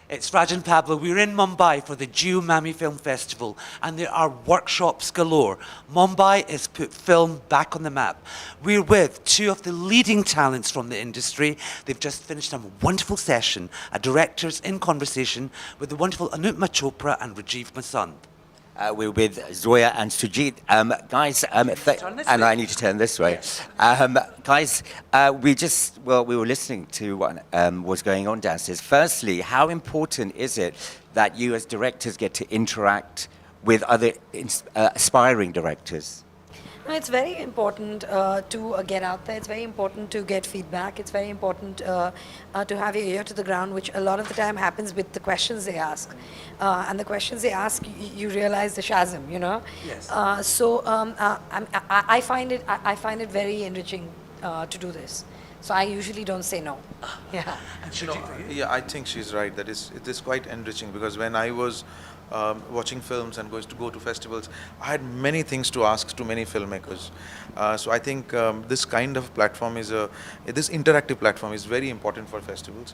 It's Raj and Pablo. We're in Mumbai for the Mami Film Festival, and there are workshops galore. Mumbai has put film back on the map. We're with two of the leading talents from the industry. They've just finished a wonderful session, a directors in conversation with the wonderful Anupma Chopra and Rajiv Masand. We're with Zoya and Shoojit. Guys, and I need to turn this way. Guys, we were listening to what was going on downstairs. Firstly, how important is it that you as directors get to interact with other aspiring directors? No, it's very important to get out there. It's very important to get feedback. It's very important to have your ear to the ground, which a lot of the time happens with the questions they ask. And the questions they ask, you realize the chasm, you know. Yes. I find it very enriching to do this. So I usually don't say no. Yeah. Yeah, I think she's right. That it is quite enriching, because when I was watching films and go to festivals, I had many things to ask to many filmmakers. So I think this kind of platform this interactive platform is very important for festivals,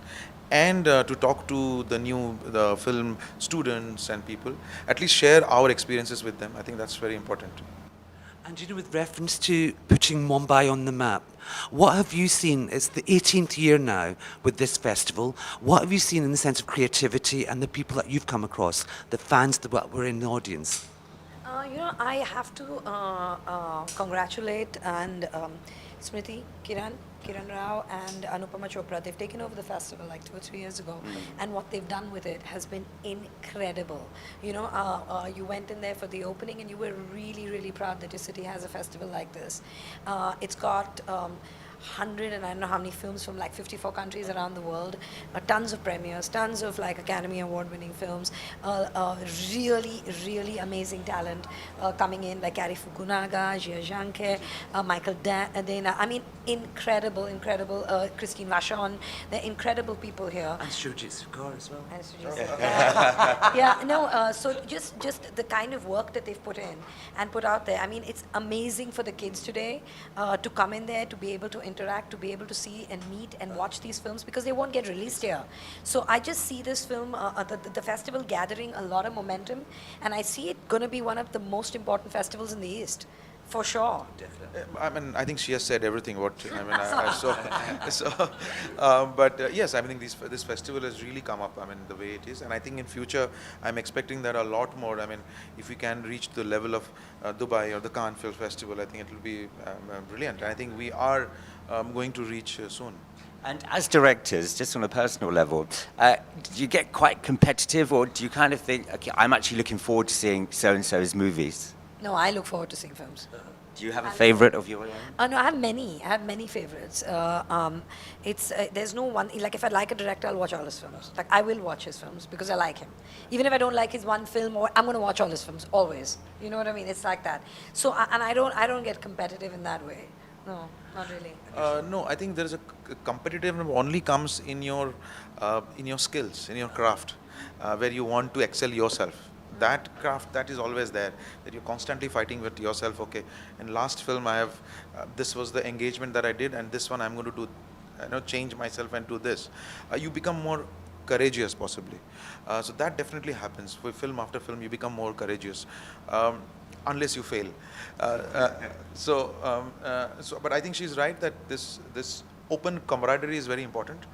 and to talk to the film students and people, at least share our experiences with them. I think that's very important. And you know, with reference to putting Mumbai on the map, what have you seen? It's the 18th year now with this festival. What have you seen in the sense of creativity and the people that you've come across, the fans that were in the audience? I have to congratulate and Smriti, Kiran Rao and Anupama Chopra. They've taken over the festival like 2 or 3 years ago, and what they've done with it has been incredible. You went in there for the opening, and you were really, really proud that your city has a festival like this. It's got 100 and I don't know how many films from like 54 countries around the world, tons of premieres, tons of like Academy Award winning films, really, really amazing talent coming in, like Kari Fukunaga, Jia Zhangke, Michael Dana. I mean, incredible, Christine Vachon. They're incredible people here. And Shoojit Sircar as well. And Shoojit Sircar. So just the kind of work that they've put in and put out there. I mean, it's amazing for the kids today to come in there, to be able to interact, to be able to see and meet and watch these films, because they won't get released here. So I just see this film, the festival gathering a lot of momentum, and I see it going to be one of the most important festivals in the East. For sure. Definitely. I mean, I think she has said everything. But yes, I mean, this festival has really come up. I mean, the way it is, and I think in future, I'm expecting that a lot more. I mean, if we can reach the level of Dubai or the Cannes Film Festival, I think it will be brilliant. And I think we are going to reach soon. And as directors, just on a personal level, do you get quite competitive, or do you kind of think, okay, I'm actually looking forward to seeing so-and-so's movies? No, I look forward to seeing films. Do you have a favorite of your own? No, I have many favorites. There's no one, like if I like a director, I'll watch all his films. Like I will watch his films because I like him. Even if I don't like his one film, I'm going to watch all his films, always. You know what I mean? It's like that. So, and I don't get competitive in that way. No, not really. No, I think there is a competitive only comes in your skills, in your craft, where you want to excel yourself. That craft, that is always there, that you're constantly fighting with yourself. Okay, in last film I have this was the engagement that I did, and this one I'm going to do, change myself and do this. You become more courageous, possibly. So that definitely happens with film after film. You become more courageous, unless you fail. But I think she's right that this open camaraderie is very important.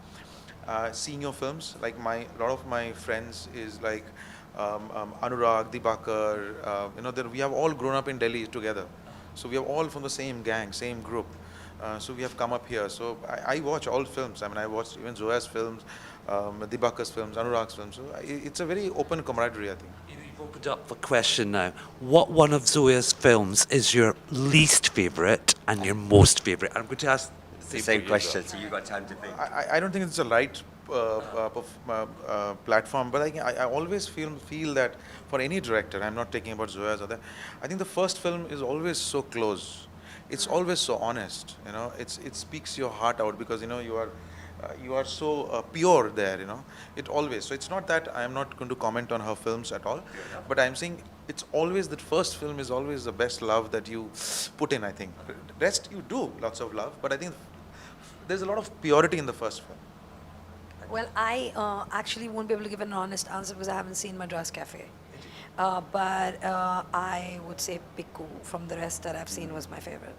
Seeing your films, like a lot of my friends is like. Anurag, Dibakar, we have all grown up in Delhi together. So we are all from the same gang, same group. So we have come up here. So I watch all films. I mean, I watched even Zoya's films, Dibakar's films, Anurag's films. So it's a very open camaraderie, I think. You've opened up the question now. What one of Zoya's films is your least favourite and your most favourite? I'm going to ask the same question, so you've got time to think. I don't think it's the right platform, but I always feel that for any director, I'm not talking about Zoya's or that, I think the first film is always so close. It's always so honest. It speaks your heart out, because you are so pure there. It always. So it's not that I am not going to comment on her films at all, but I'm saying it's always that first film is always the best love that you put in. I think rest you do lots of love, but I think there's a lot of purity in the first film. Well, I actually won't be able to give an honest answer because I haven't seen Madras Cafe. But I would say Pikku from the rest that I've seen was my favorite.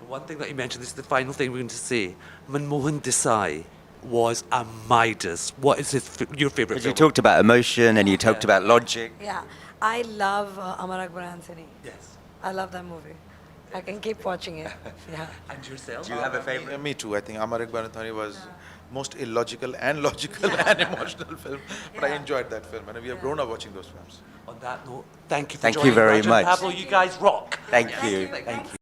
One thing that you mentioned, this is the final thing we're going to say. Manmohan Desai was a Midas. What is your favorite Because you film? talked about emotion and you talked about logic. Yeah, I love Amar Akbar Anthony. Yes. I love that movie. I can keep watching it. Yeah. And yourself? Do you have a favorite? Me too. I think Amar Akbar Anthony was most illogical and logical and emotional film. But I Yeah. enjoyed that film, and we have grown up watching those films. On that note, thank you for Thank you joining very Raj and much. Pablo, you guys rock. Thank you. Thank you. Thank you.